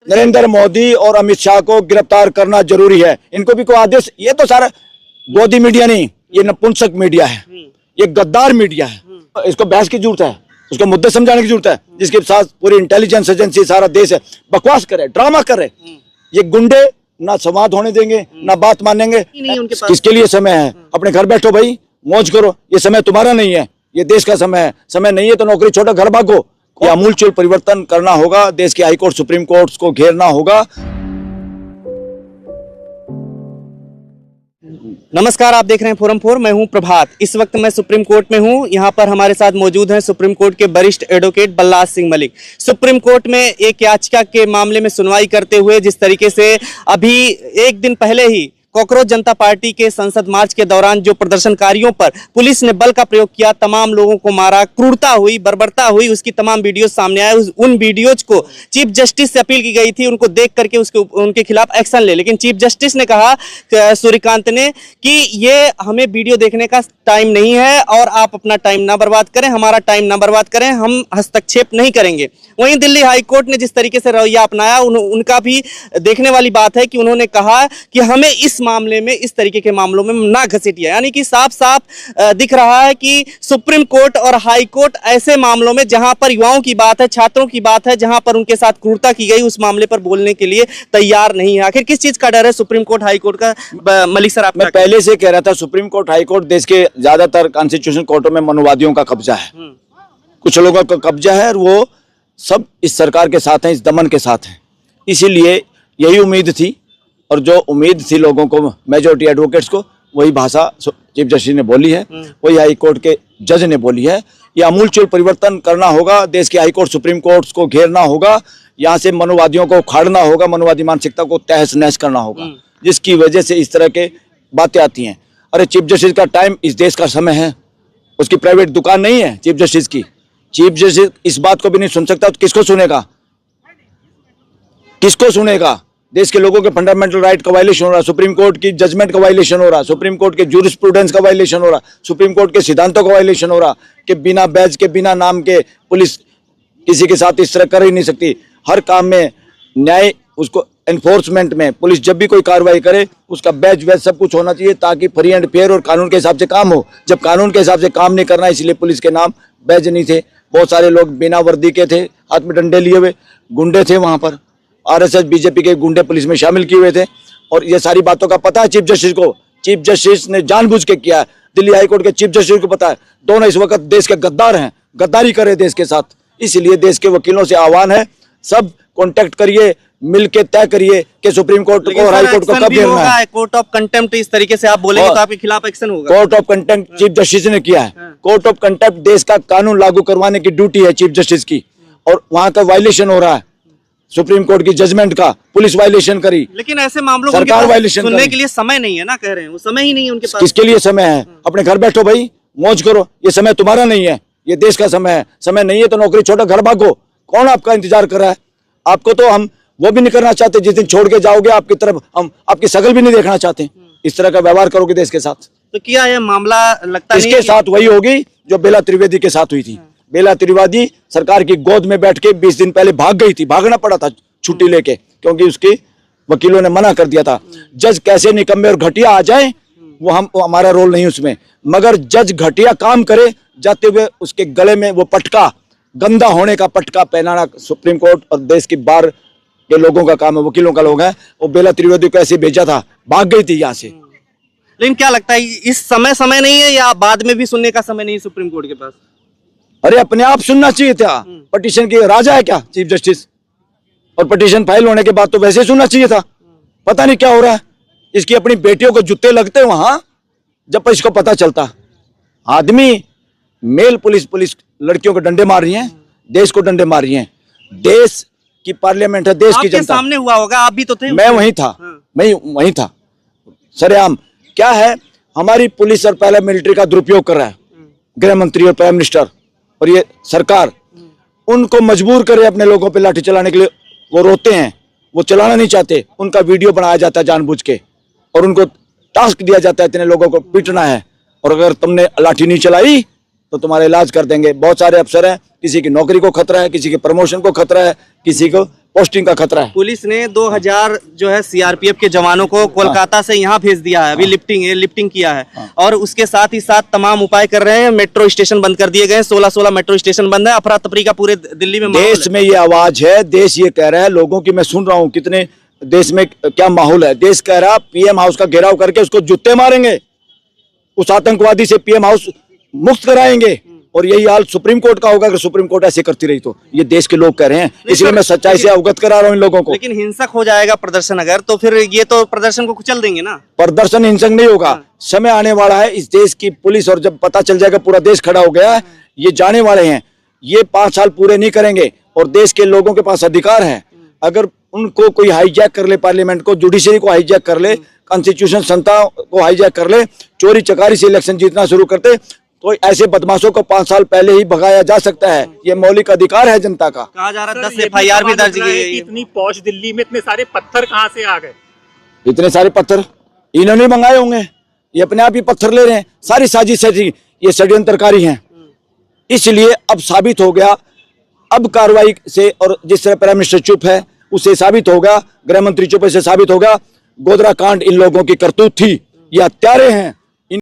नरेंद्र मोदी और अमित शाह को गिरफ्तार करना जरूरी है। इनको भी कोई आदेश, ये तो सारा गोदी मीडिया नहीं, ये नपुंसक मीडिया है, ये गद्दार मीडिया है। इसको बहस की जरूरत है, उसको मुद्दे समझाने की जरूरत है, जिसके साथ पूरी इंटेलिजेंस एजेंसी सारा देश है बकवास करे, ड्रामा करे। ये गुंडे ना संवाद होने देंगे, ना बात मानेंगे। किसके लिए समय है? अपने घर बैठो भाई, मौज करो। ये समय तुम्हारा नहीं है, ये देश का समय है। समय नहीं है तो नौकरी छोड़ो, घर भागो। ये आमूलचूल परिवर्तन करना होगा, देश के हाईकोर्ट सुप्रीम कोर्ट को घेरना होगा। नमस्कार, आप देख रहे हैं फोरम 4। मैं हूं प्रभात। इस वक्त मैं सुप्रीम कोर्ट में हूं। यहां पर हमारे साथ मौजूद हैं सुप्रीम कोर्ट के वरिष्ठ advocate Balraj Singh Malik. Supreme court में एक याचिका के मामले में सुनवाई करते हुए जिस तरीके से अभी एक दिन पहले ही कॉकरोच जनता पार्टी के संसद मार्च के दौरान जो प्रदर्शनकारियों पर पुलिस ने बल का प्रयोग किया, तमाम लोगों को मारा, क्रूरता हुई, बर्बरता हुई, उसकी तमाम वीडियोज सामने आए। उन वीडियोज को चीफ जस्टिस से अपील की गई थी उनको देख करके उनके खिलाफ एक्शन ले, लेकिन चीफ जस्टिस ने कहा, सूर्यकांत ने, कि ये हमें वीडियो देखने का टाइम नहीं है और आप अपना टाइम ना बर्बाद करें, हमारा टाइम ना बर्बाद करें, हम हस्तक्षेप नहीं करेंगे। वहीं दिल्ली हाईकोर्ट ने जिस तरीके से रवैया अपनाया, उनका भी देखने वाली बात है कि उन्होंने कहा कि हमें इस मामले में, इस तरीके के मामलों में ना घसीटिए। यानी कि साफ साफ दिख रहा है कि सुप्रीम कोर्ट और हाई कोर्ट ऐसे मामलों में जहां पर युवाओं की बात है, छात्रों की बात है, जहां पर उनके साथ क्रूरता की गई, उस मामले पर बोलने के लिए तैयार नहीं है। आखिर किस चीज का डर है सुप्रीम कोर्ट हाई कोर्ट का? मलिक सर, आप। मैं पहले से कह रहा था, सुप्रीम कोर्ट हाई कोर्ट देश के ज्यादातर कॉन्स्टिट्यूशन कोर्टों में मनुवादियों का कब्जा है, कुछ लोगों का कब्जा है, और वो सब इस सरकार के साथ हैं, इस दमन के साथ हैं। इसीलिए यही उम्मीद थी, और जो उम्मीद थी लोगों को, मेजोरिटी एडवोकेट्स को, वही भाषा चीफ जस्टिस ने बोली है, वही हाई कोर्ट के जज ने बोली है। ये आमूलचूल परिवर्तन करना होगा, देश के हाई कोर्ट सुप्रीम कोर्ट को घेरना होगा, यहाँ से मनुवादियों को उखाड़ना होगा, मनुवादी मानसिकता को तहस नहस करना होगा, जिसकी वजह से इस तरह के बातें आती हैं। अरे चीफ जस्टिस का टाइम इस देश का समय है, उसकी प्राइवेट दुकान नहीं है चीफ जस्टिस की। चीफ जस्टिस इस बात को भी नहीं सुन सकता तो किसको सुनेगा? किसको सुनेगा? देश के लोगों के फंडामेंटल राइट का वायलेशन हो रहा है, सुप्रीम कोर्ट की जजमेंट का वायलेशन हो रहा है, सुप्रीम कोर्ट के जूरिस्प्रूडेंस का वायलेशन हो रहा है, सुप्रीम कोर्ट के सिद्धांतों का वायलेशन हो रहा कि बिना बैज के, बिना नाम के पुलिस किसी के साथ इस तरह कर ही नहीं सकती। हर काम में न्याय, उसको एनफोर्समेंट में पुलिस जब भी कोई कार्रवाई करे उसका बैज वैज सब कुछ होना चाहिए, ताकि फ्री एंड फेयर और कानून के हिसाब से काम हो। जब कानून के हिसाब से काम नहीं करना, इसलिए पुलिस के नाम बैज नहीं थे। बहुत सारे लोग बिना वर्दी के थे, हाथ में डंडे लिए हुए गुंडे थे, वहां पर आरएसएस बीजेपी के गुंडे पुलिस में शामिल किए हुए थे। और ये सारी बातों का पता है चीफ जस्टिस को। चीफ जस्टिस ने जानबूझ के किया है, दिल्ली हाईकोर्ट के चीफ जस्टिस को पता है। दोनों इस वक्त देश के गद्दार हैं, गद्दारी करे देश के साथ। इसलिए देश के वकीलों से आह्वान है, सब कॉन्टेक्ट करिए, मिलके तय करिए कि सुप्रीम कोर्ट को और हाई कोर्ट को कब घेरना है। कोर्ट ऑफ कंटेम्प्ट इस तरीके से आप बोलेंगे तो आपके खिलाफ एक्शन होगा। Court of contempt chief justice ने किया है। कोर्ट ऑफ कंटेम्प्ट देश का कानून लागू करवाने की ड्यूटी है चीफ जस्टिस की, और वहां का वायलेशन हो रहा है सुप्रीम कोर्ट की जजमेंट का। पुलिस वायलेशन करी, लेकिन ऐसे मामलों सरकार वायलेशन सुनने के लिए समय नहीं है ना, कह रहे हैं वो समय ही नहीं है उनके पास। किसके लिए समय है? अपने घर बैठो भाई, मौज करो। ये समय तुम्हारा नहीं है, ये देश का समय है। समय नहीं है तो नौकरी छोड़ो, घर भागो। कौन आपका इंतजार कर रहा है? आपको तो हम वो भी नहीं करना चाहते, जिस दिन छोड़ के जाओगे आपकी तरफ हम आपकी शकल भी नहीं देखना चाहते। इस तरह का व्यवहार करोगे देश के साथ तो क्या ये मामला लगता है इसके साथ वही होगी जो बेला त्रिवेदी के साथ हुई थी। बेला त्रिवेदी सरकार की गोद में बैठ के 20 दिन पहले भाग गई थी, भागना पड़ा था छुट्टी लेके, क्योंकि उसके वकीलों ने मना कर दिया था। जज कैसे निकम्मे और घटिया आ जाए वो हमारा रोल नहीं उसमें, मगर जज घटिया काम करे जाते हुए उसके गले में वो पटका, गंदा होने का पटका पहनाना सुप्रीम कोर्ट और देश की बार के लोगों का काम है, वकीलों का लोग है। वो बेला त्रिवेदी को ऐसे भेजा था, भाग गई थी यहाँ से। लेकिन क्या लगता है इस समय नहीं है, या बाद में भी सुनने का समय नहीं है सुप्रीम कोर्ट के पास? अरे अपने आप सुनना चाहिए था। पटिशन के राजा है क्या चीफ जस्टिस? और पटिशन फाइल होने के बाद तो वैसे सुनना चाहिए था। पता नहीं क्या हो रहा है। इसकी अपनी बेटियों को जूते लगते वहां जब इसको पता चलता। आदमी मेल पुलिस लड़कियों को डंडे मार रही हैं, देश को डंडे मार रही हैं। देश की पार्लियामेंट है, देश की जनता। सामने हुआ होगा, आप भी तो थे। मैं वहीं था, मैं वहीं था सरेआम। क्या है, हमारी पुलिस और पहले मिलिट्री का दुरुपयोग कर रहा है गृह मंत्री और प्राइम मिनिस्टर और ये सरकार। उनको मजबूर करे अपने लोगों पे लाठी चलाने के लिए। वो रोते हैं, वो चलाना नहीं चाहते, उनका वीडियो बनाया जाता है जानबूझ के, और उनको टास्क दिया जाता है इतने लोगों को पीटना है, और अगर तुमने लाठी नहीं चलाई तो तुम्हारा इलाज कर देंगे। बहुत सारे अफसर हैं किसी की नौकरी को खतरा है, किसी के प्रमोशन को खतरा है, किसी को पोस्टिंग का खतरा है। पुलिस ने 2000 जो है सीआरपीएफ के जवानों को कोलकाता से यहाँ भेज दिया है, अभी लिफ्टिंग किया है। और उसके साथ ही साथ तमाम उपाय कर रहे हैं। मेट्रो स्टेशन बंद कर दिए गए हैं, 16 मेट्रो स्टेशन बंद है। अफरा तफरी का पूरे दिल्ली में माहौल देश है। में ये आवाज है, देश ये कह रहा है, लोगों की मैं सुन रहा हूँ कितने देश में क्या माहौल है। देश कह रहा पीएम हाउस का घेराव करके उसको जूते मारेंगे, उस आतंकवादी से पीएम हाउस मुक्त कराएंगे। और यही हाल सुप्रीम कोर्ट का होगा अगर सुप्रीम कोर्ट ऐसे करती रही तो। ये देश के लोग कह रहे हैं, इसलिए मैं सच्चाई से अवगत करा रहा हूँ इन लोगों को। लेकिन हिंसक हो जाएगा प्रदर्शन अगर, तो फिर ये तो प्रदर्शन को कुचल देंगे ना। प्रदर्शन हिंसक नहीं होगा, समय आने वाला है। इस देश की पुलिस और जब पता चल जाएगा पूरा देश खड़ा हो गया है, ये जाने वाले हैं। ये 5 साल पूरे नहीं करेंगे और देश के लोगों के पास अधिकार है। अगर उनको कोई हाईजैक कर ले, पार्लियामेंट को, जुडिशरी को हाईजैक कर ले, कॉन्स्टिट्यूशन संस्था को हाईजैक कर ले, चोरी चकारी से इलेक्शन जीतना शुरू करते, तो ऐसे बदमाशों को 5 साल पहले ही भगाया जा सकता है। ये मौलिक अधिकार है जनता का। कहा जा रहा है 10 FIR भी दर्ज की गई। इतनी पौष दिल्ली में इतने सारे पत्थर कहाँ से आ गए? इतने सारे पत्थर इन्होंने मंगाए होंगे, ये अपने आप ही पत्थर ले रहे हैं। सारी साजिश है, ये षड्यंत्रकारी हैं। इसलिए अब साबित हो गया, अब कार्रवाई से, और जिस तरह प्राइम मिनिस्टर चुप है उससे साबित होगा, गृह मंत्री चुप है से साबित होगा, गोधरा कांड इन लोगों की करतूत थी। ये हत्यारे हैं।